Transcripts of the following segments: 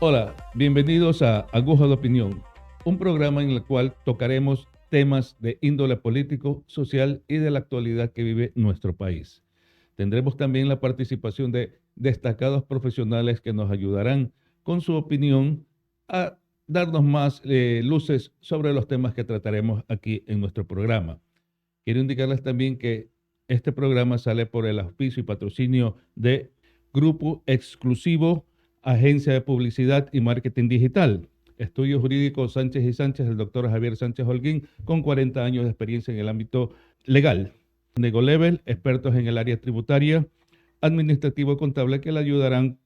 Hola, bienvenidos a Aguja de Opinión, un programa en el cual tocaremos temas de índole político, social y de la actualidad que vive nuestro país. Tendremos también la participación de destacados profesionales que nos ayudarán con su opinión a darnos más luces sobre los temas que trataremos aquí en nuestro programa. Quiero indicarles también que este programa sale por el auspicio y patrocinio de Grupo Exclusivo, Agencia de Publicidad y Marketing Digital. Estudio Jurídico Sánchez y Sánchez, el doctor Javier Sánchez Holguín, con 40 años de experiencia en el ámbito legal. Negolevel, expertos en el área tributaria, administrativo y contable que le ayudarán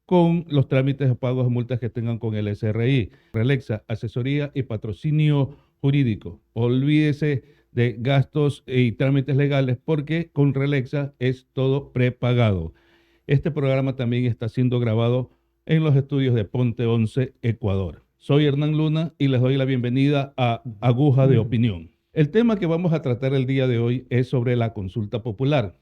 con los trámites de pagos de multas que tengan con el SRI. Relexa, asesoría y patrocinio jurídico. Olvídese de gastos y trámites legales porque con Relexa es todo prepagado. Este programa también está siendo grabado en los estudios de Ponte 11, Ecuador. Soy Hernán Luna y les doy la bienvenida a Aguja de Opinión. El tema que vamos a tratar el día de hoy es sobre la consulta popular.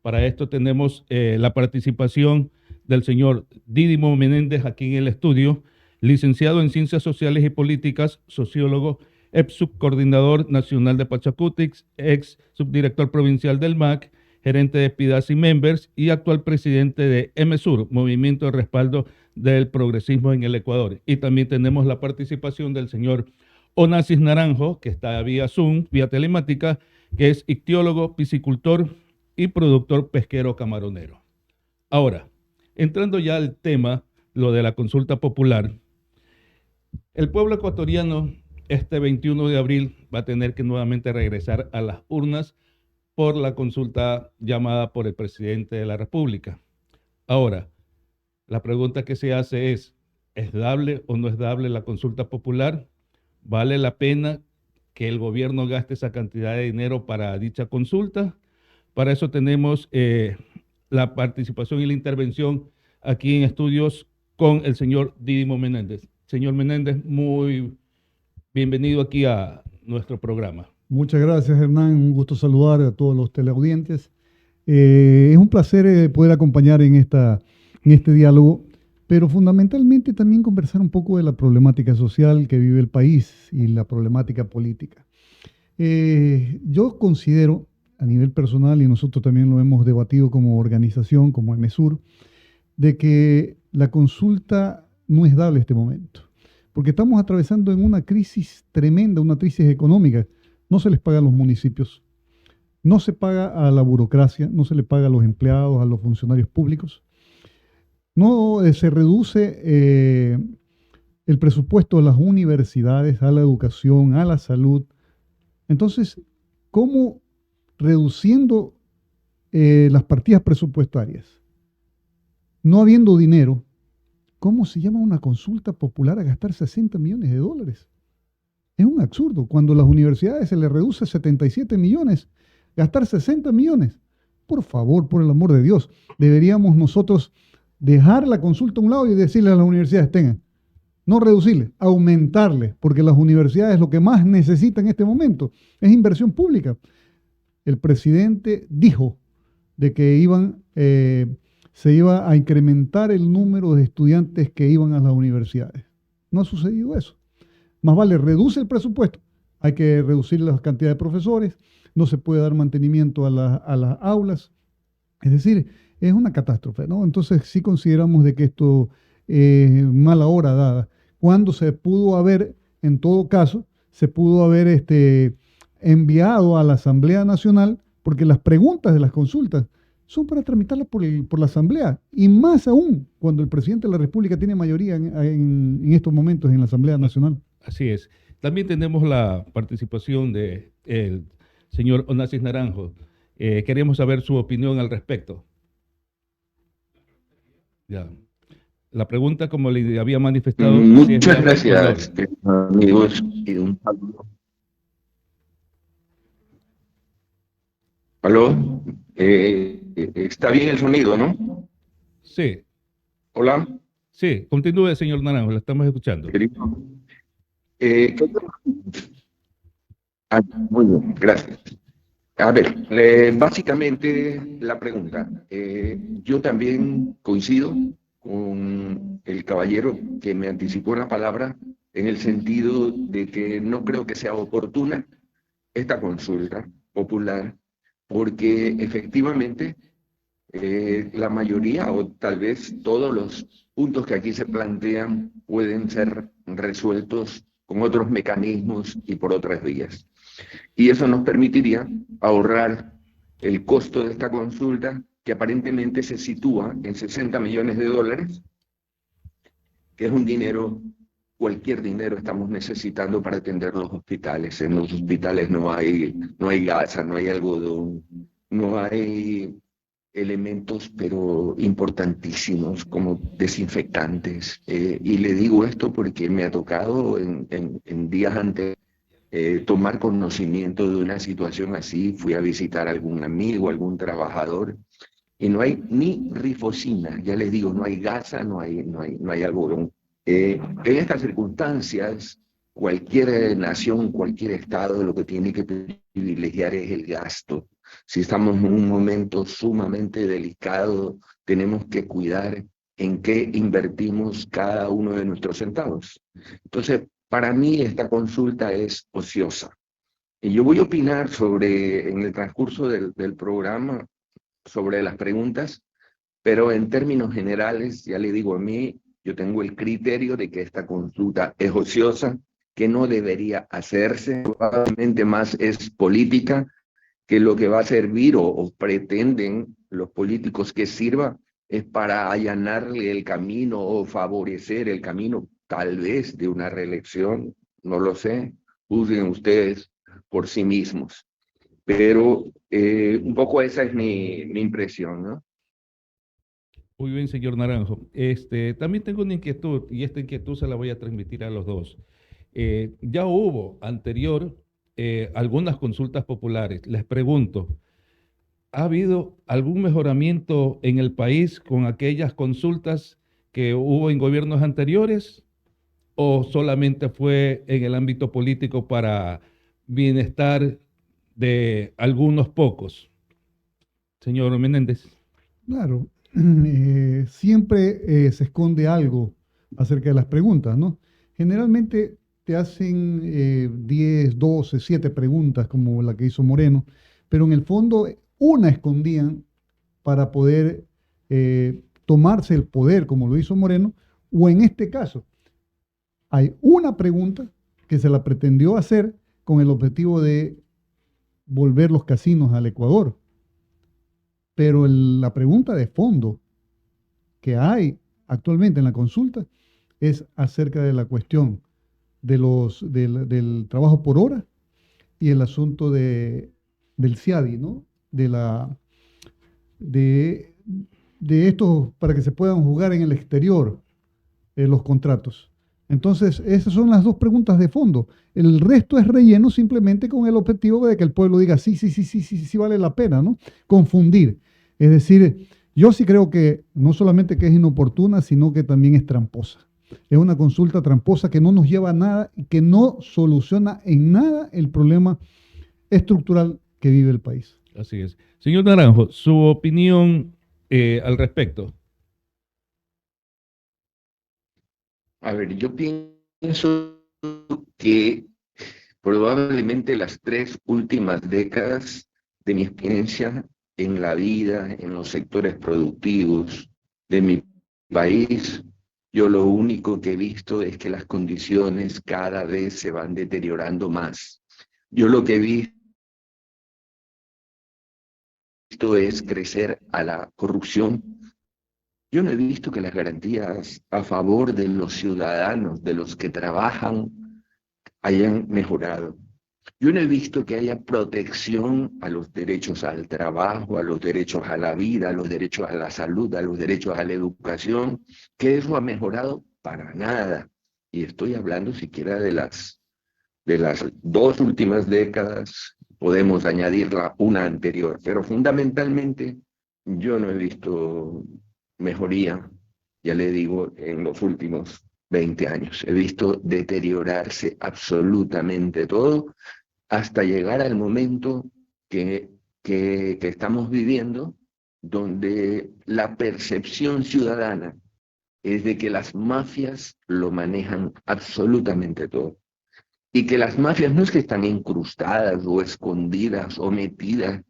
Para esto tenemos la participación del señor Didimo Menéndez aquí en el estudio, licenciado en Ciencias Sociales y Políticas, sociólogo, ex subcoordinador nacional de Pachacútix, ex subdirector provincial del MAC, gerente de Pidasi Members y actual presidente de MSUR, Movimiento de Respaldo del Progresismo en el Ecuador. Y también tenemos la participación del señor Onassis Naranjo, que está vía Zoom, vía telemática, que es ictiólogo, piscicultor y productor pesquero camaronero. Ahora, entrando ya al tema, lo de la consulta popular, el pueblo ecuatoriano este 21 de abril va a tener que nuevamente regresar a las urnas por la consulta llamada por el presidente de la República. Ahora, la pregunta que se hace ¿es dable o no es dable la consulta popular? ¿Vale la pena que el gobierno gaste esa cantidad de dinero para dicha consulta? Para eso tenemos la participación y la intervención aquí en estudios con el señor Didimo Menéndez. Señor Menéndez, muy bienvenido aquí a nuestro programa. Muchas gracias, Hernán. Un gusto saludar a todos los teleaudientes. Es un placer poder acompañar en este diálogo, pero fundamentalmente también conversar un poco de la problemática social que vive el país y la problemática política. Yo considero, a nivel personal, y nosotros también lo hemos debatido como organización, como MSUR, de que la consulta no es dable en este momento, porque estamos atravesando en una crisis tremenda, una crisis económica. No se les paga a los municipios, no se paga a la burocracia, no se le paga a los empleados, a los funcionarios públicos, no se reduce el presupuesto a las universidades, a la educación, a la salud. Entonces, ¿cómo reduciendo las partidas presupuestarias, no habiendo dinero, cómo se llama una consulta popular a gastar 60 millones de dólares? Es un absurdo. Cuando a las universidades se les reduce 77 millones, gastar 60 millones. Por favor, por el amor de Dios, deberíamos nosotros dejar la consulta a un lado y decirle a las universidades, tengan, no reducirle, aumentarle, porque las universidades lo que más necesitan en este momento es inversión pública. El presidente dijo de que se iba a incrementar el número de estudiantes que iban a las universidades. No ha sucedido eso. Más vale, reduce el presupuesto. Hay que reducir la cantidad de profesores, no se puede dar mantenimiento a las aulas. Es decir, es una catástrofe, ¿no? Entonces sí consideramos de que esto es mala hora dada. Cuando se pudo haber, en todo caso, se pudo haber enviado a la Asamblea Nacional, porque las preguntas de las consultas son para tramitarlas por la Asamblea, y más aún cuando el presidente de la República tiene mayoría en estos momentos en la Asamblea Nacional. Así es. También tenemos la participación del señor Onassis Naranjo. Queremos saber su opinión al respecto. Ya. La pregunta, como le había manifestado... Muchas gracias, amigos, y un saludo. ¿Aló? Está bien el sonido, ¿no? Sí. ¿Hola? Sí, continúe, señor Naranjo, lo estamos escuchando. Muy bien, gracias. A ver, básicamente la pregunta. Yo también coincido con el caballero que me anticipó la palabra, en el sentido de que no creo que sea oportuna esta consulta popular, porque efectivamente la mayoría o tal vez todos los puntos que aquí se plantean pueden ser resueltos con otros mecanismos y por otras vías. Y eso nos permitiría ahorrar el costo de esta consulta, que aparentemente se sitúa en 60 millones de dólares, que es un dinero, cualquier dinero estamos necesitando para atender los hospitales. En los hospitales no hay gasa, no hay algodón, no hay elementos, pero importantísimos como desinfectantes. Y le digo esto porque me ha tocado en días antes tomar conocimiento de una situación así. Fui a visitar a algún amigo, algún trabajador, y no hay ni rifocina, ya les digo, no hay gasa, no hay algodón. En estas circunstancias, cualquier nación, cualquier estado, lo que tiene que privilegiar es el gasto. Si estamos en un momento sumamente delicado, tenemos que cuidar en qué invertimos cada uno de nuestros centavos. Entonces, para mí esta consulta es ociosa. Y yo voy a opinar sobre, en el transcurso del programa, sobre las preguntas, pero en términos generales, ya le digo, a mí, yo tengo el criterio de que esta consulta es ociosa, que no debería hacerse, probablemente más es política, que lo que va a servir o pretenden los políticos que sirva es para allanarle el camino o favorecer el camino, tal vez, de una reelección, no lo sé, juzguen ustedes por sí mismos. Pero un poco esa es mi impresión, ¿no? Muy bien, señor Naranjo. También tengo una inquietud y esta inquietud se la voy a transmitir a los dos. Ya hubo anterior algunas consultas populares. Les pregunto, ¿ha habido algún mejoramiento en el país con aquellas consultas que hubo en gobiernos anteriores o solamente fue en el ámbito político para bienestar de algunos pocos? Señor Menéndez. Claro, siempre se esconde algo acerca de las preguntas, ¿no? Generalmente te hacen 10, 12, 7 preguntas como la que hizo Moreno, pero en el fondo una escondían para poder tomarse el poder como lo hizo Moreno, o en este caso hay una pregunta que se la pretendió hacer con el objetivo de volver los casinos al Ecuador, pero la pregunta de fondo que hay actualmente en la consulta es acerca de la cuestión del trabajo por hora y el asunto del CIADI, ¿no? De, de estos para que se puedan jugar en el exterior los contratos. Entonces, esas son las dos preguntas de fondo. El resto es relleno simplemente con el objetivo de que el pueblo diga sí, sí, sí, sí, sí, sí vale la pena, ¿no? Confundir. Es decir, yo sí creo que no solamente que es inoportuna, sino que también es tramposa. Es una consulta tramposa que no nos lleva a nada y que no soluciona en nada el problema estructural que vive el país. Así es. Señor Naranjo, su opinión al respecto. A ver, yo pienso que probablemente las 3 últimas décadas de mi experiencia en la vida, en los sectores productivos de mi país, yo lo único que he visto es que las condiciones cada vez se van deteriorando más. Yo lo que he visto es crecer a la corrupción. Yo no he visto que las garantías a favor de los ciudadanos, de los que trabajan, hayan mejorado. Yo no he visto que haya protección a los derechos al trabajo, a los derechos a la vida, a los derechos a la salud, a los derechos a la educación, que eso ha mejorado para nada. Y estoy hablando siquiera de las 2 últimas décadas, podemos añadirla una anterior, pero fundamentalmente yo no he visto mejoría, ya le digo, en los últimos 20 años. He visto deteriorarse absolutamente todo hasta llegar al momento que estamos viviendo, donde la percepción ciudadana es de que las mafias lo manejan absolutamente todo. Y que las mafias no es que están incrustadas o escondidas o metidas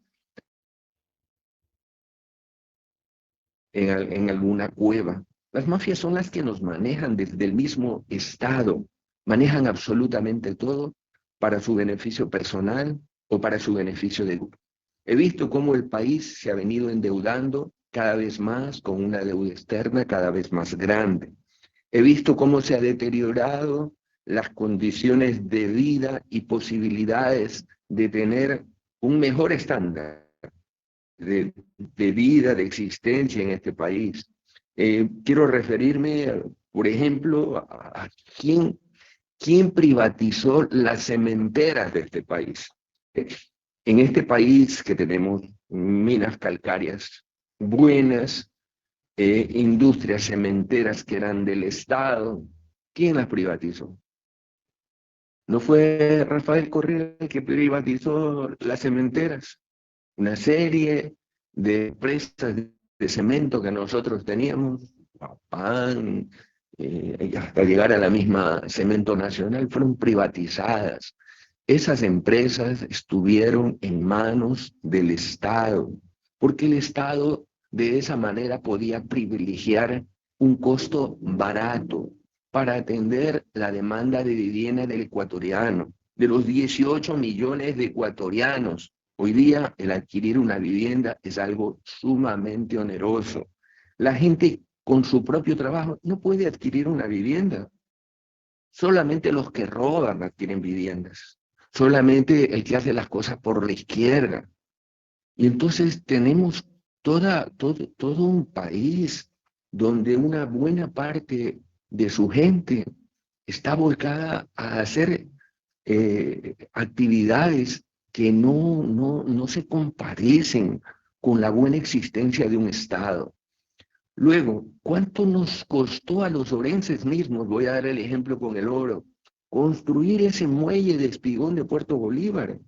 en alguna cueva. Las mafias son las que nos manejan desde el mismo Estado, manejan absolutamente todo para su beneficio personal o para su beneficio de grupo. He visto cómo el país se ha venido endeudando cada vez más con una deuda externa cada vez más grande. He visto cómo se ha deteriorado las condiciones de vida y posibilidades de tener un mejor estándar de vida, de existencia en este país. Quiero referirme, por ejemplo, a quién privatizó las cementeras de este país. En este país que tenemos minas calcáreas buenas, industrias cementeras que eran del Estado, ¿quién las privatizó? ¿No fue Rafael Correa el que privatizó las cementeras? Una serie de empresas de cemento que nosotros teníamos, PAN, hasta llegar a la misma Cemento Nacional, fueron privatizadas. Esas empresas estuvieron en manos del Estado, porque el Estado de esa manera podía privilegiar un costo barato para atender la demanda de vivienda del ecuatoriano, de los 18 millones de ecuatorianos. Hoy día el adquirir una vivienda es algo sumamente oneroso. La gente con su propio trabajo no puede adquirir una vivienda. Solamente los que roban adquieren viviendas. Solamente el que hace las cosas por la izquierda. Y entonces tenemos todo un país donde una buena parte de su gente está volcada a hacer actividades que no se compadecen con la buena existencia de un Estado. Luego, ¿cuánto nos costó a los orenses mismos? Voy a dar el ejemplo con el oro. Construir ese muelle de Espigón de Puerto Bolívar.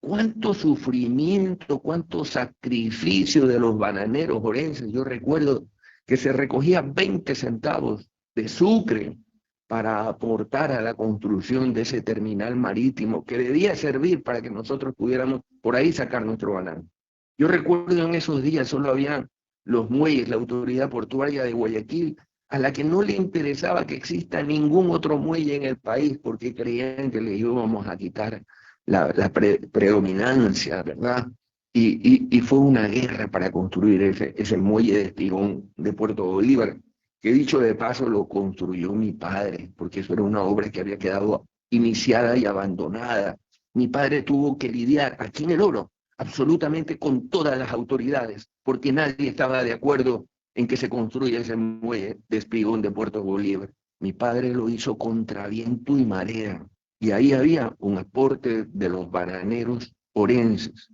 ¿Cuánto sufrimiento, cuánto sacrificio de los bananeros orenses? Yo recuerdo que se recogía 20 centavos de sucre para aportar a la construcción de ese terminal marítimo que debía servir para que nosotros pudiéramos por ahí sacar nuestro banano. Yo recuerdo en esos días solo había los muelles, la autoridad portuaria de Guayaquil, a la que no le interesaba que exista ningún otro muelle en el país porque creían que le íbamos a quitar la predominancia, ¿verdad? Y fue una guerra para construir ese muelle de Espigón de Puerto Bolívar, que dicho de paso lo construyó mi padre, porque eso era una obra que había quedado iniciada y abandonada. Mi padre tuvo que lidiar aquí en el Oro absolutamente con todas las autoridades, porque nadie estaba de acuerdo en que se construya ese muelle de Espigón de Puerto Bolívar. Mi padre lo hizo contra viento y marea, y ahí había un aporte de los bananeros orenses.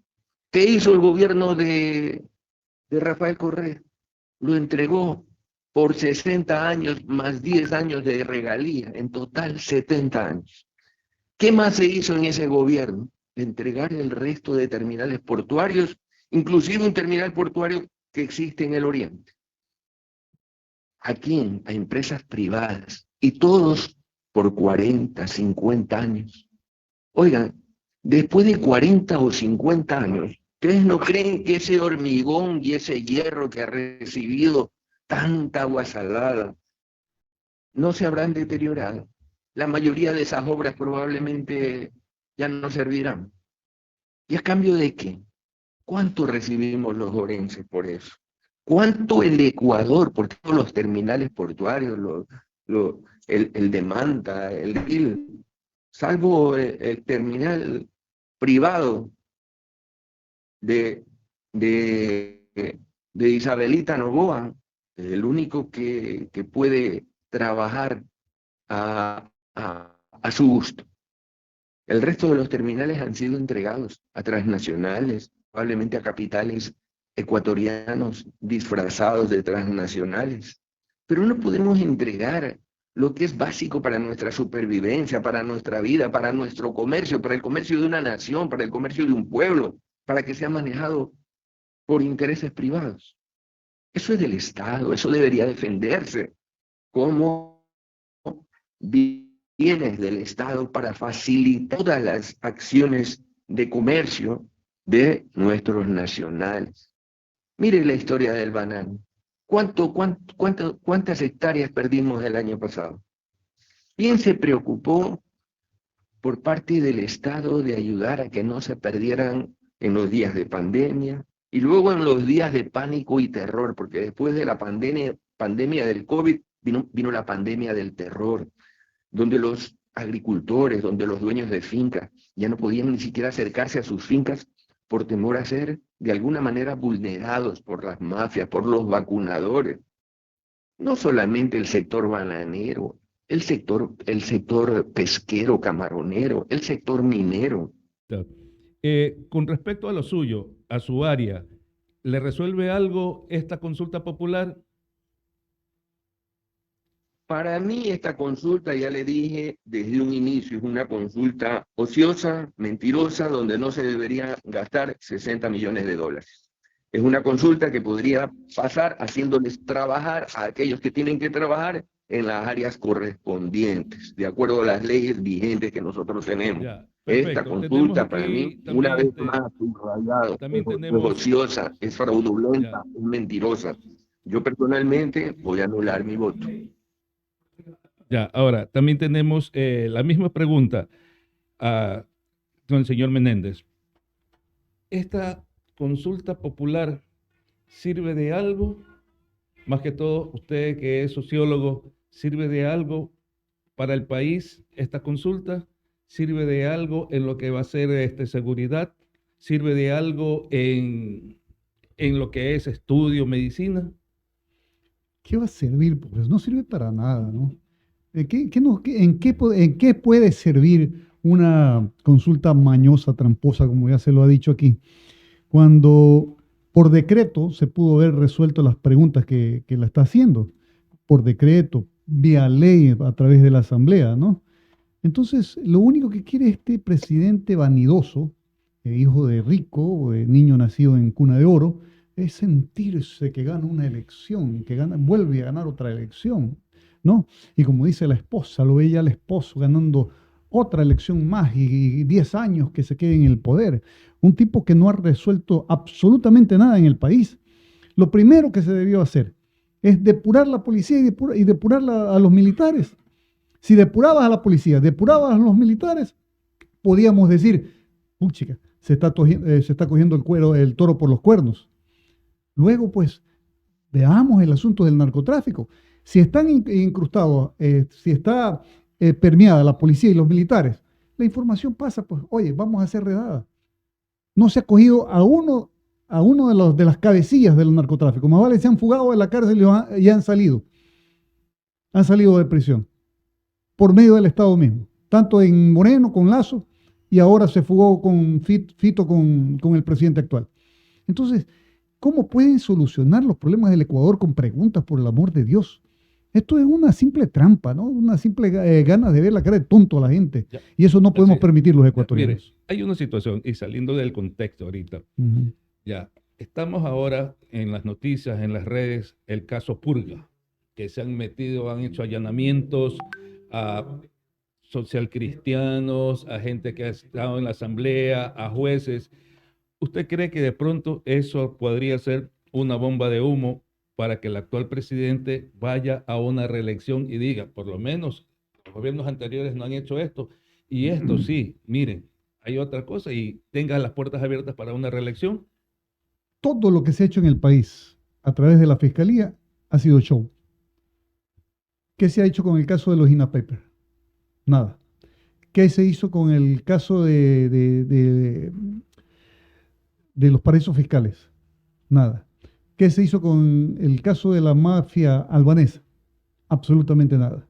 ¿Qué hizo el gobierno de Rafael Correa? Lo entregó por 60 años más 10 años de regalía, en total 70 años. ¿Qué más se hizo en ese gobierno? Entregar el resto de terminales portuarios, inclusive un terminal portuario que existe en el oriente. ¿A quién? A empresas privadas, y todos por 40, 50 años. Oigan, después de 40 o 50 años, ¿ustedes no creen que ese hormigón y ese hierro que ha recibido tanta agua salada no se habrán deteriorado? La mayoría de esas obras probablemente ya no servirán. ¿Y a cambio de qué? ¿Cuánto recibimos los orenses por eso? ¿Cuánto el Ecuador, por todos los terminales portuarios, el de Manta, el GIL, salvo el terminal privado de, de, de Isabelita Noboa, el único que puede trabajar a su gusto? El resto de los terminales han sido entregados a transnacionales, probablemente a capitales ecuatorianos disfrazados de transnacionales. Pero no podemos entregar lo que es básico para nuestra supervivencia, para nuestra vida, para nuestro comercio, para el comercio de una nación, para el comercio de un pueblo, para que sea manejado por intereses privados. Eso es del Estado, eso debería defenderse. como bienes del Estado para facilitar todas las acciones de comercio de nuestros nacionales. Mire la historia del banano. ¿Cuántas hectáreas perdimos el año pasado? ¿Quién se preocupó por parte del Estado de ayudar a que no se perdieran en los días de pandemia y luego en los días de pánico y terror? Porque después de la pandemia del COVID vino la pandemia del terror, donde los agricultores, donde los dueños de fincas ya no podían ni siquiera acercarse a sus fincas por temor a ser de alguna manera vulnerados por las mafias, por los vacunadores. No solamente el sector bananero, el sector pesquero, camaronero, el sector minero. Con respecto a lo suyo, a su área, ¿le resuelve algo esta consulta popular? Para mí esta consulta, ya le dije desde un inicio, es una consulta ociosa, mentirosa, donde no se debería gastar 60 millones de dólares. Es una consulta que podría pasar haciéndoles trabajar a aquellos que tienen que trabajar en las áreas correspondientes, de acuerdo a las leyes vigentes que nosotros tenemos. Ya, Esta perfecto. consulta para mí, una vez más, subrayado, también es tenemos, ociosa, es fraudulenta, ya, es mentirosa. Yo personalmente voy a anular mi voto. ya. Ahora, también tenemos la misma pregunta con el señor Menéndez. ¿Esta consulta popular sirve de algo? Más que todo, usted que es sociólogo, ¿sirve de algo para el país esta consulta? ¿Sirve de algo en lo que va a ser seguridad? ¿Sirve de algo en lo que es estudio, medicina? ¿Qué va a servir? Pues no sirve para nada, ¿no? ¿En qué puede servir una consulta mañosa, tramposa, como ya se lo ha dicho aquí, cuando por decreto se pudo haber resuelto las preguntas que la está haciendo? Por decreto, vía ley, a través de la Asamblea, ¿no? Entonces, lo único que quiere este presidente vanidoso, hijo de rico, niño nacido en cuna de oro, es sentirse que gana una elección, vuelve a ganar otra elección, ¿no? Y como dice la esposa, lo ve ya el esposo ganando otra elección más y 10 años que se quede en el poder. Un tipo que no ha resuelto absolutamente nada en el país. Lo primero que se debió hacer es depurar la policía y depurar a los militares. Si depurabas a la policía, depurabas a los militares, podíamos decir, puchica, se está cogiendo el toro por los cuernos. Luego, pues, veamos el asunto del narcotráfico. Si están incrustados, si está permeada la policía y los militares, la información pasa, pues, oye, vamos a hacer redada. No se ha cogido a uno de las cabecillas del narcotráfico. Más vale se han fugado de la cárcel y han salido. Han salido de prisión por medio del Estado mismo. Tanto en Moreno con Lazo y ahora se fugó con Fito con el presidente actual. Entonces, ¿cómo pueden solucionar los problemas del Ecuador con preguntas, por el amor de Dios? Esto es una simple trampa, ¿no? Una simple ganas de ver la cara de tonto a la gente. Ya. Y eso no podemos permitir los ecuatorianos. Mire, hay una situación, y saliendo del contexto ahorita, ya, estamos ahora en las noticias, en las redes, el caso Purga, que se han metido, han hecho allanamientos a socialcristianos, a gente que ha estado en la asamblea, a jueces. ¿Usted cree que de pronto eso podría ser una bomba de humo para que el actual presidente vaya a una reelección y diga, por lo menos los gobiernos anteriores no han hecho esto, y esto sí, miren, hay otra cosa, y tenga las puertas abiertas para una reelección? Todo lo que se ha hecho en el país a través de la Fiscalía ha sido show. ¿Qué se ha hecho con el caso de los INA Papers? Nada. ¿Qué se hizo con el caso de los paraísos fiscales? Nada. ¿Qué se hizo con el caso de la mafia albanesa? Absolutamente nada.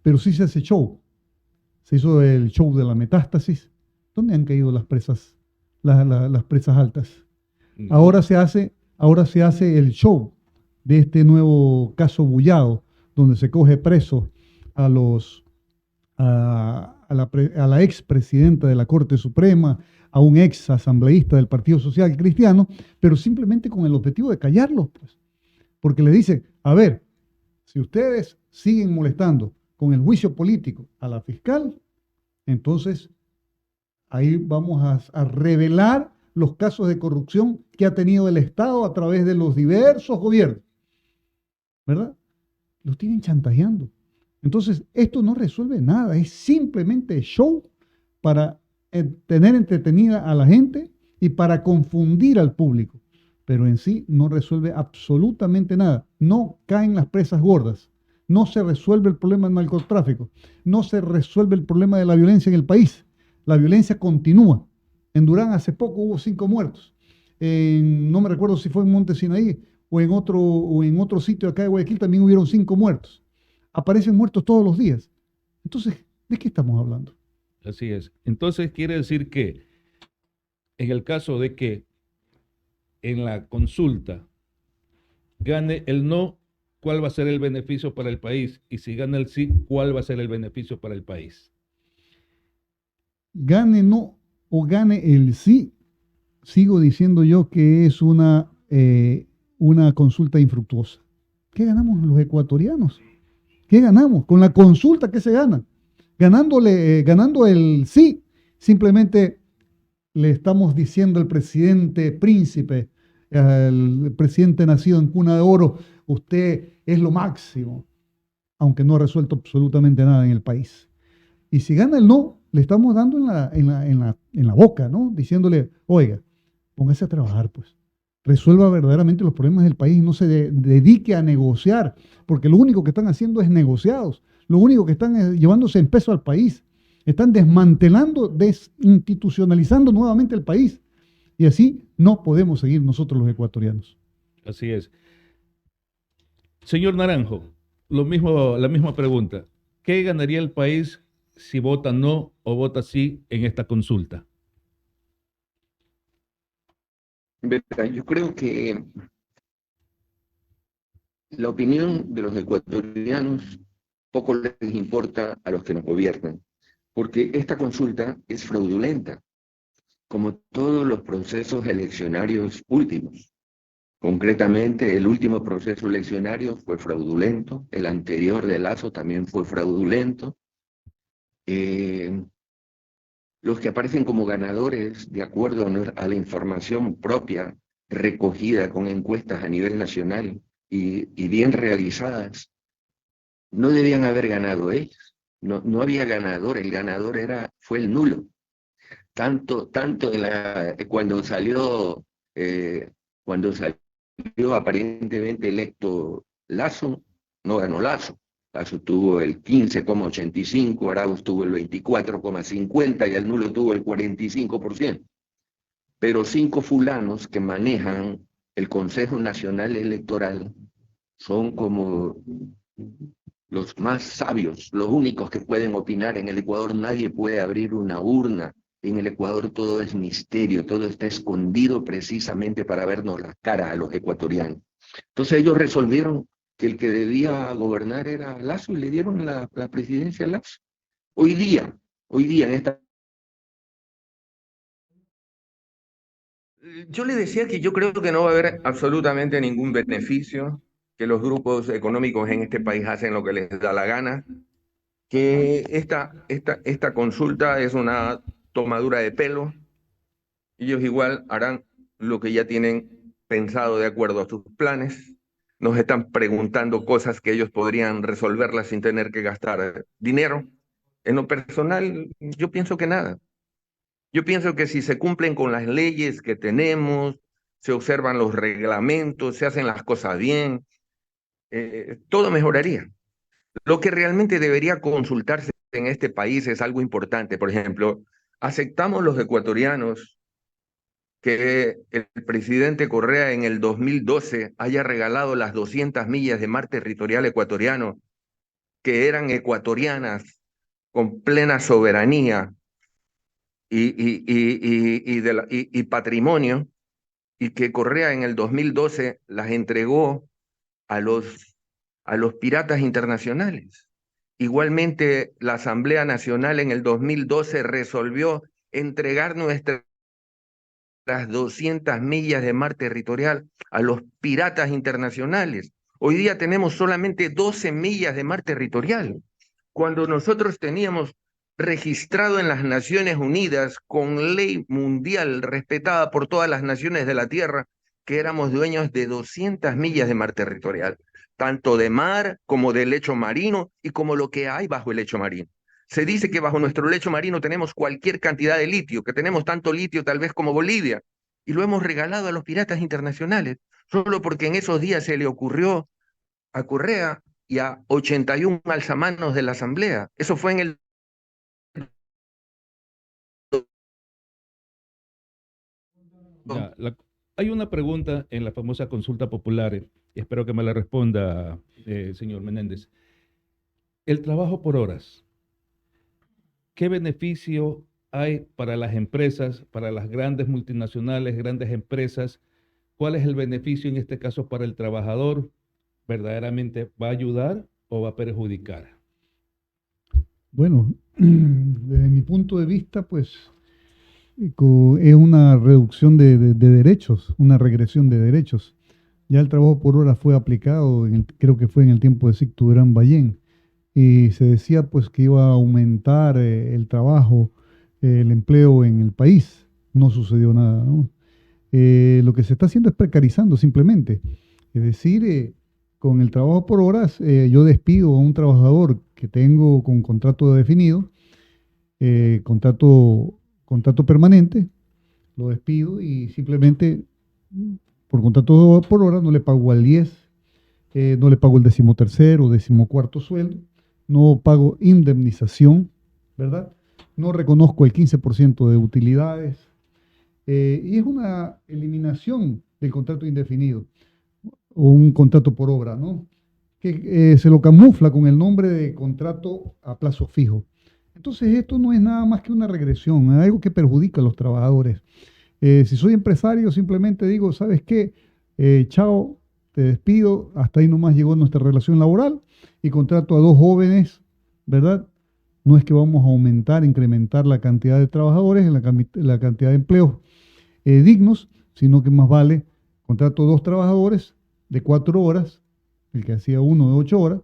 Pero sí se hace show. Se hizo el show de la metástasis. ¿Dónde han caído las presas, las presas altas? Ahora se hace el show de este nuevo caso Bullado, donde se coge preso a la expresidenta de la Corte Suprema, a un ex asambleísta del Partido Social Cristiano, pero simplemente con el objetivo de callarlos, pues. Porque le dice, a ver, Si ustedes siguen molestando con el juicio político a la fiscal, entonces ahí vamos a revelar los casos de corrupción que ha tenido el Estado a través de los diversos gobiernos, ¿verdad? Los tienen chantajeando. Entonces, esto no resuelve nada, es simplemente show para tener entretenida a la gente y para confundir al público, pero en sí no resuelve absolutamente nada. No caen las presas gordas, no se resuelve el problema del narcotráfico, no se resuelve el problema de la violencia en el país. La violencia continúa. En Durán hace poco hubo 5 muertos. No me recuerdo si fue en Monte Sinaí o en otro sitio acá de Guayaquil también hubieron 5 muertos. Aparecen muertos todos los días. Entonces, ¿de qué estamos hablando? Así es. Entonces quiere decir que en el caso de que en la consulta gane el no, ¿cuál va a ser el beneficio para el país? Y si gana el sí, ¿cuál va a ser el beneficio para el país? Gane no o gane el sí, sigo diciendo yo que es una consulta infructuosa. ¿Qué ganamos los ecuatorianos? ¿Qué ganamos? Con la consulta, ¿qué se gana? Ganando el sí, simplemente le estamos diciendo al presidente príncipe, al presidente nacido en cuna de oro, usted es lo máximo, aunque no ha resuelto absolutamente nada en el país. Y si gana el no, le estamos dando en la boca, ¿no? Diciéndole, oiga, póngase a trabajar, pues. Resuelva verdaderamente los problemas del país y no se dedique a negociar, porque lo único que están haciendo es negociados, lo único que están es llevándose en peso al país, están desmantelando, desinstitucionalizando nuevamente el país. Y así no podemos seguir nosotros los ecuatorianos. Así es. Señor Naranjo, la misma pregunta. ¿Qué ganaría el país si vota no o vota sí en esta consulta? Verá, yo creo que la opinión de los ecuatorianos poco les importa a los que nos gobiernan, porque esta consulta es fraudulenta, como todos los procesos eleccionarios últimos. Concretamente, el último proceso eleccionario fue fraudulento, el anterior de Lazo también fue fraudulento. Los que aparecen como ganadores, de acuerdo a la información propia recogida con encuestas a nivel nacional y bien realizadas, no debían haber ganado ellos. No, no había ganador, el ganador fue el nulo. Tanto cuando salió aparentemente electo Lazo, no ganó Lazo. Lazo tuvo el 15,85, Arauz tuvo el 24,50 y el nulo tuvo el 45%. Pero 5 fulanos que manejan el Consejo Nacional Electoral son como los más sabios, los únicos que pueden opinar. En el Ecuador nadie puede abrir una urna. En el Ecuador todo es misterio, todo está escondido precisamente para vernos la cara a los ecuatorianos. Entonces ellos resolvieron que el que debía gobernar era Lazo y le dieron la presidencia a Lazo. Hoy día en esta... Yo le decía que yo creo que no va a haber absolutamente ningún beneficio, que los grupos económicos en este país hacen lo que les da la gana, que esta consulta es una tomadura de pelo. Ellos igual harán lo que ya tienen pensado de acuerdo a sus planes. Nos están preguntando cosas que ellos podrían resolverlas sin tener que gastar dinero. En lo personal, yo pienso que nada. Yo pienso que si se cumplen con las leyes que tenemos, se observan los reglamentos, se hacen las cosas bien, todo mejoraría. Lo que realmente debería consultarse en este país es algo importante. Por ejemplo, ¿aceptamos los ecuatorianos que el presidente Correa en el 2012 haya regalado las 200 millas de mar territorial ecuatoriano, que eran ecuatorianas con plena soberanía y patrimonio, y que Correa en el 2012 las entregó a los piratas internacionales? Igualmente, la Asamblea Nacional en el 2012 resolvió entregar nuestras 200 millas de mar territorial a los piratas internacionales. Hoy día tenemos solamente 12 millas de mar territorial, cuando nosotros teníamos registrado en las Naciones Unidas, con ley mundial respetada por todas las naciones de la Tierra, que éramos dueños de 200 millas de mar territorial, tanto de mar como de lecho marino y como lo que hay bajo el lecho marino. Se dice que bajo nuestro lecho marino tenemos cualquier cantidad de litio, que tenemos tanto litio tal vez como Bolivia, y lo hemos regalado a los piratas internacionales, solo porque en esos días se le ocurrió a Correa y a 81 alzamanos de la Asamblea. Eso fue en el... Ya, hay una pregunta en la famosa consulta popular, y espero que me la responda, señor Menéndez. El trabajo por horas, ¿qué beneficio hay para las empresas, para las grandes multinacionales, grandes empresas? ¿Cuál es el beneficio en este caso para el trabajador? ¿Verdaderamente va a ayudar o va a perjudicar? Bueno, desde mi punto de vista, pues es una reducción de derechos, una regresión de derechos. Ya el trabajo por hora fue aplicado, creo que fue en el tiempo de Sicto Durán Ballén, y se decía pues que iba a aumentar el trabajo, el empleo en el país. No sucedió nada, ¿no? Lo que se está haciendo es precarizando simplemente. Es decir, con el trabajo por horas, yo despido a un trabajador que tengo con contrato definido, contrato permanente, lo despido y simplemente por contrato por hora no le pago al 10, no le pago el 13º, 14º sueldo, no pago indemnización, ¿verdad? No reconozco el 15% de utilidades, y es una eliminación del contrato indefinido o un contrato por obra, ¿no? Que se lo camufla con el nombre de contrato a plazo fijo. Entonces esto no es nada más que una regresión, es algo que perjudica a los trabajadores. Si soy empresario, simplemente digo, ¿sabes qué? Chao, te despido, hasta ahí nomás llegó nuestra relación laboral y contrato a 2 jóvenes, ¿verdad? No es que vamos a aumentar, incrementar la cantidad de trabajadores, la cantidad de empleos dignos, sino que más vale contrato 2 trabajadores de 4 horas, el que hacía uno de 8 horas,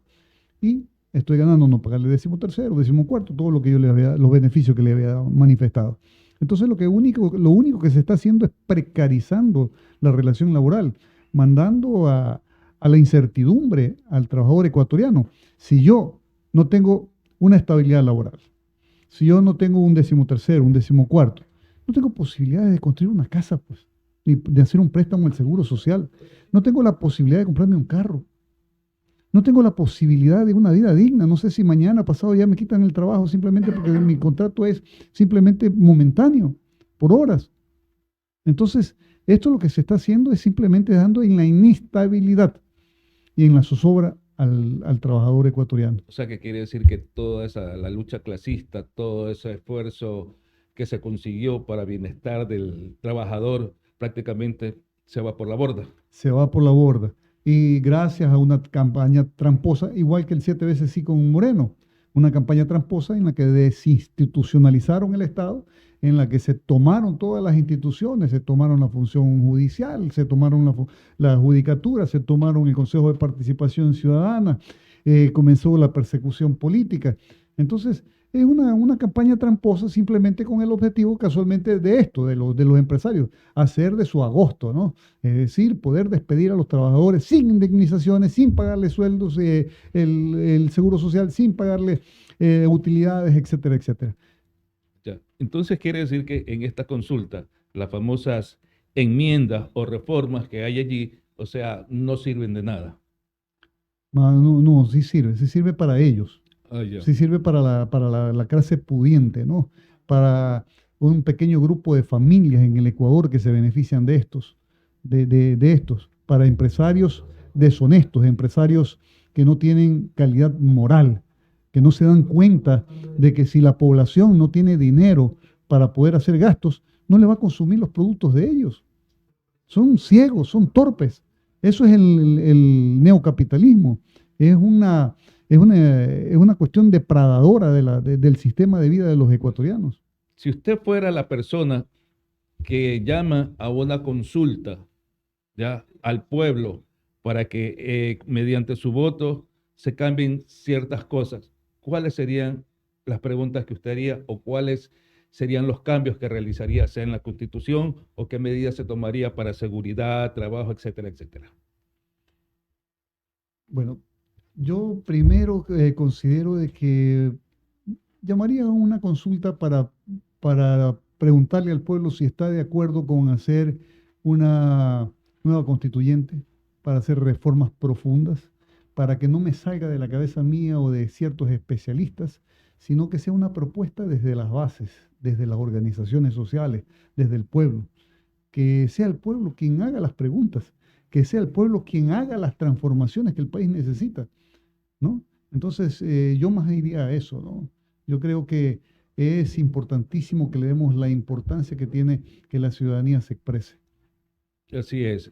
y estoy ganando no pagarle 13º, 14º, todo lo que yo le había, los beneficios que le había manifestado. Entonces lo único que se está haciendo es precarizando la relación laboral, mandando a la incertidumbre al trabajador ecuatoriano. Si yo no tengo una estabilidad laboral, si yo no tengo un 13º, un 14º, no tengo posibilidades de construir una casa, pues, ni de hacer un préstamo al Seguro Social, no tengo la posibilidad de comprarme un carro, no tengo la posibilidad de una vida digna. No sé si mañana, pasado ya me quitan el trabajo simplemente porque mi contrato es simplemente momentáneo, por horas. Entonces, esto lo que se está haciendo es simplemente dando en la inestabilidad y en la zozobra al trabajador ecuatoriano. O sea, que quiere decir que toda la lucha clasista, todo ese esfuerzo que se consiguió para bienestar del trabajador, prácticamente se va por la borda. Se va por la borda. Y gracias a una campaña tramposa, igual que el 7 veces sí con Moreno, una campaña tramposa en la que desinstitucionalizaron el Estado, en la que se tomaron todas las instituciones, se tomaron la función judicial, se tomaron la judicatura, se tomaron el Consejo de Participación Ciudadana, comenzó la persecución política. Entonces, es una campaña tramposa simplemente con el objetivo casualmente de esto, de los empresarios, hacer de su agosto, ¿no? Es decir, poder despedir a los trabajadores sin indemnizaciones, sin pagarles sueldos, el seguro social, sin pagarles utilidades, etcétera, etcétera. Ya. Entonces quiere decir que en esta consulta, las famosas enmiendas o reformas que hay allí, o sea, no sirven de nada. No, sí sirve para ellos. Ya. Sí sirve para la clase pudiente, ¿no? Para un pequeño grupo de familias en el Ecuador que se benefician de estos, para empresarios deshonestos, empresarios que no tienen calidad moral, que no se dan cuenta de que si la población no tiene dinero para poder hacer gastos, no le va a consumir los productos de ellos. Son ciegos, son torpes. Eso es el neocapitalismo. Es una cuestión depredadora del sistema de vida de los ecuatorianos. Si usted fuera la persona que llama a una consulta, ya, al pueblo para que mediante su voto se cambien ciertas cosas, ¿cuáles serían las preguntas que usted haría o cuáles serían los cambios que realizaría, sea en la Constitución o qué medidas se tomaría para seguridad, trabajo, etcétera, etcétera? Bueno, yo primero considero de que llamaría a una consulta para preguntarle al pueblo si está de acuerdo con hacer una nueva constituyente, para hacer reformas profundas, para que no me salga de la cabeza mía o de ciertos especialistas, sino que sea una propuesta desde las bases, desde las organizaciones sociales, desde el pueblo. Que sea el pueblo quien haga las preguntas, que sea el pueblo quien haga las transformaciones que el país necesita, ¿no? Entonces, yo más diría eso, ¿no? Yo creo que es importantísimo que le demos la importancia que tiene que la ciudadanía se exprese. Así es,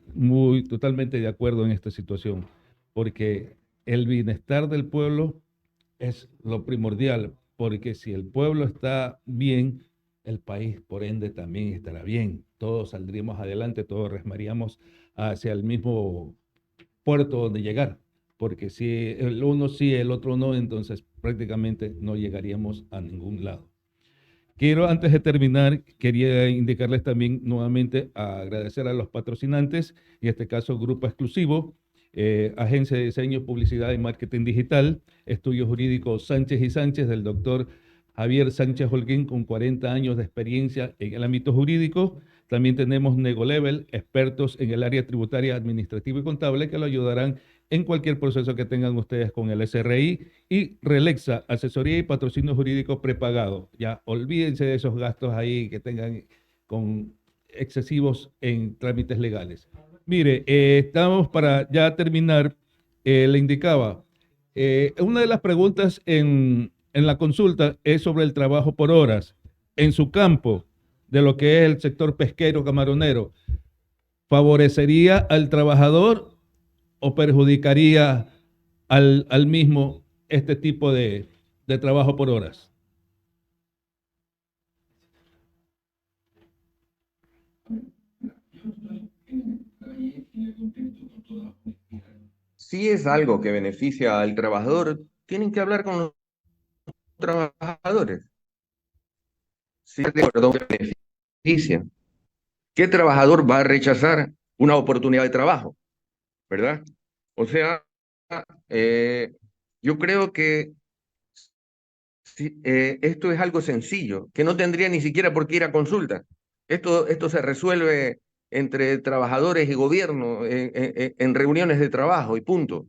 totalmente de acuerdo en esta situación, porque el bienestar del pueblo es lo primordial, porque si el pueblo está bien, el país por ende también estará bien. Todos saldríamos adelante, todos resmaríamos hacia el mismo puerto donde llegar, porque si el uno sí, el otro no, entonces prácticamente no llegaríamos a ningún lado. Quiero, antes de terminar, quería indicarles también nuevamente agradecer a los patrocinantes, en este caso Grupo Exclusivo, Agencia de Diseño, Publicidad y Marketing Digital, Estudio Jurídico Sánchez y Sánchez, del doctor Javier Sánchez Holguín, con 40 años de experiencia en el ámbito jurídico. También tenemos NegoLevel, expertos en el área tributaria, administrativa y contable, que lo ayudarán en cualquier proceso que tengan ustedes con el SRI, y Relexa, asesoría y patrocinio jurídico prepagado. Ya olvídense de esos gastos ahí que tengan con excesivos en trámites legales. Mire, estamos para ya terminar. Le indicaba, una de las preguntas en la consulta es sobre el trabajo por horas. En su campo, de lo que es el sector pesquero camaronero, ¿favorecería al trabajador o perjudicaría al mismo este tipo de trabajo por horas? Si es algo que beneficia al trabajador, tienen que hablar con los trabajadores. Si es de acuerdo que beneficia, ¿qué trabajador va a rechazar una oportunidad de trabajo? ¿Verdad? O sea, eh, yo creo que esto es algo sencillo, que no tendría ni siquiera por qué ir a consulta. Esto se resuelve entre trabajadores y gobierno en reuniones de trabajo y punto.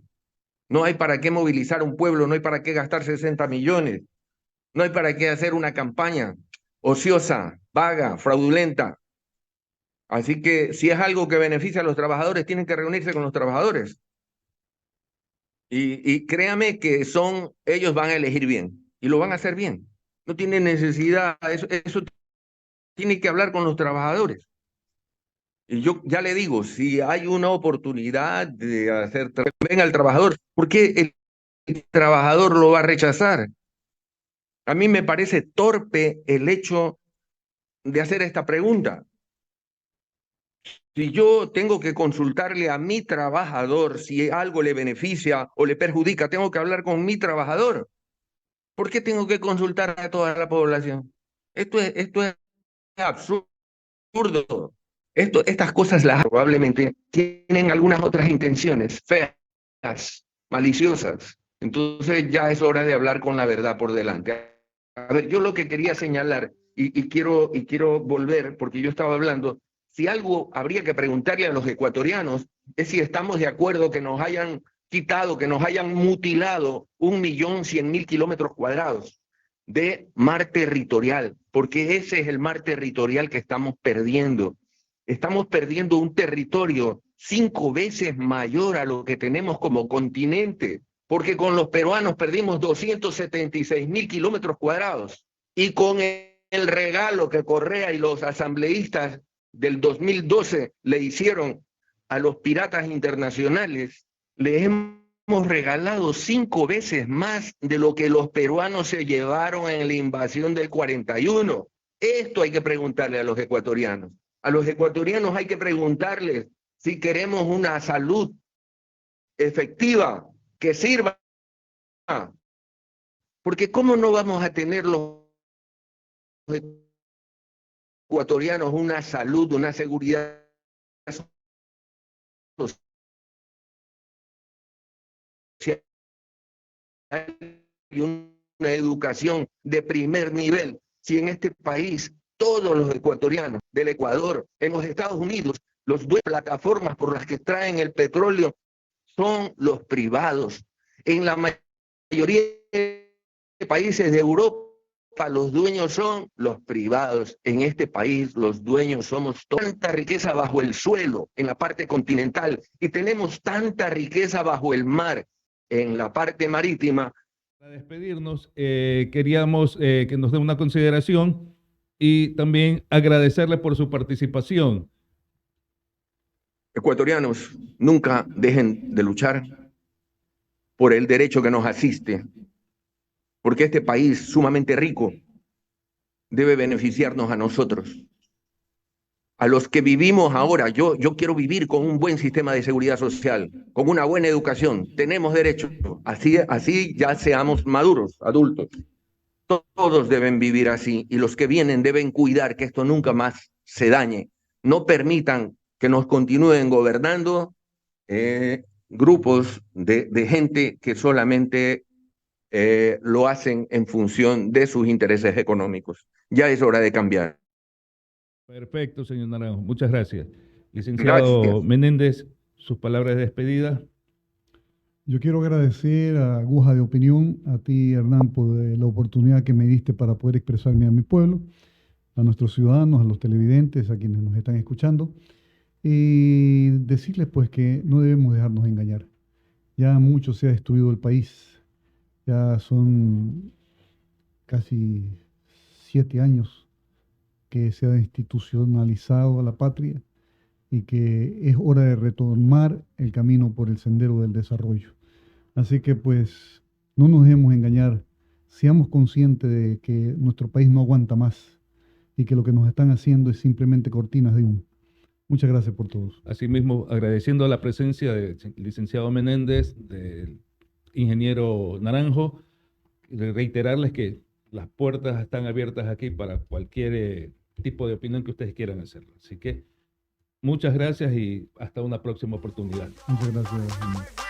No hay para qué movilizar un pueblo, no hay para qué gastar 60 millones, no hay para qué hacer una campaña ociosa, vaga, fraudulenta. Así que si es algo que beneficia a los trabajadores, tienen que reunirse con los trabajadores. Y créame que ellos van a elegir bien y lo van a hacer bien. No tienen necesidad, eso tiene que hablar con los trabajadores. Y yo ya le digo, si hay una oportunidad de venga el trabajador, ¿por qué el trabajador lo va a rechazar? A mí me parece torpe el hecho de hacer esta pregunta. Si yo tengo que consultarle a mi trabajador si algo le beneficia o le perjudica, tengo que hablar con mi trabajador. ¿Por qué tengo que consultar a toda la población? Esto es absurdo. Estas cosas las probablemente tienen algunas otras intenciones feas, maliciosas. Entonces ya es hora de hablar con la verdad por delante. A ver, yo lo que quería señalar, y quiero volver, porque yo estaba hablando, si algo habría que preguntarle a los ecuatorianos es si estamos de acuerdo que nos hayan quitado, que nos hayan mutilado 1.100.000 kilómetros cuadrados de mar territorial, porque ese es el mar territorial que estamos perdiendo. Estamos perdiendo un territorio 5 veces mayor a lo que tenemos como continente, porque con los peruanos perdimos 276.000 kilómetros cuadrados y con el regalo que Correa y los asambleístas del 2012 le hicieron a los piratas internacionales, les hemos regalado 5 veces más de lo que los peruanos se llevaron en la invasión del 41. Esto hay que preguntarle a los ecuatorianos. A los ecuatorianos hay que preguntarles si queremos una salud efectiva, que sirva. Porque ¿cómo no vamos a tener los ecuatorianos una salud, una seguridad social y una educación de primer nivel si en este país todos los ecuatorianos del Ecuador, en los Estados Unidos, los dueños de plataformas por las que traen el petróleo son los privados? En la mayoría de países de Europa, los dueños son los privados. En este país, los dueños somos tanta riqueza bajo el suelo en la parte continental y tenemos tanta riqueza bajo el mar en la parte marítima. Para despedirnos, queríamos que nos dé una consideración y también agradecerle por su participación. Ecuatorianos, nunca dejen de luchar por el derecho que nos asiste, porque este país sumamente rico debe beneficiarnos a nosotros. A los que vivimos ahora, yo quiero vivir con un buen sistema de seguridad social, con una buena educación. Tenemos derecho, así ya seamos maduros, adultos. Todos deben vivir así y los que vienen deben cuidar que esto nunca más se dañe. No permitan que nos continúen gobernando grupos de gente que solamente lo hacen en función de sus intereses económicos. Ya es hora de cambiar. Perfecto, señor Naranjo. Muchas gracias. Licenciado Gracias. Menéndez, sus palabras de despedida. Yo quiero agradecer a Aguja de Opinión, a ti, Hernán, por la oportunidad que me diste para poder expresarme a mi pueblo, a nuestros ciudadanos, a los televidentes, a quienes nos están escuchando, y decirles pues que no debemos dejarnos engañar. Ya mucho se ha destruido el país, ya son casi 7 años que se ha institucionalizado a la patria y que es hora de retomar el camino por el sendero del desarrollo. Así que pues no nos dejemos engañar, seamos conscientes de que nuestro país no aguanta más y que lo que nos están haciendo es simplemente cortinas de humo. Muchas gracias por todos. Asimismo, agradeciendo la presencia del licenciado Menéndez, del ingeniero Naranjo, y reiterarles que las puertas están abiertas aquí para cualquier tipo de opinión que ustedes quieran hacerlo. Así que muchas gracias y hasta una próxima oportunidad. Muchas gracias.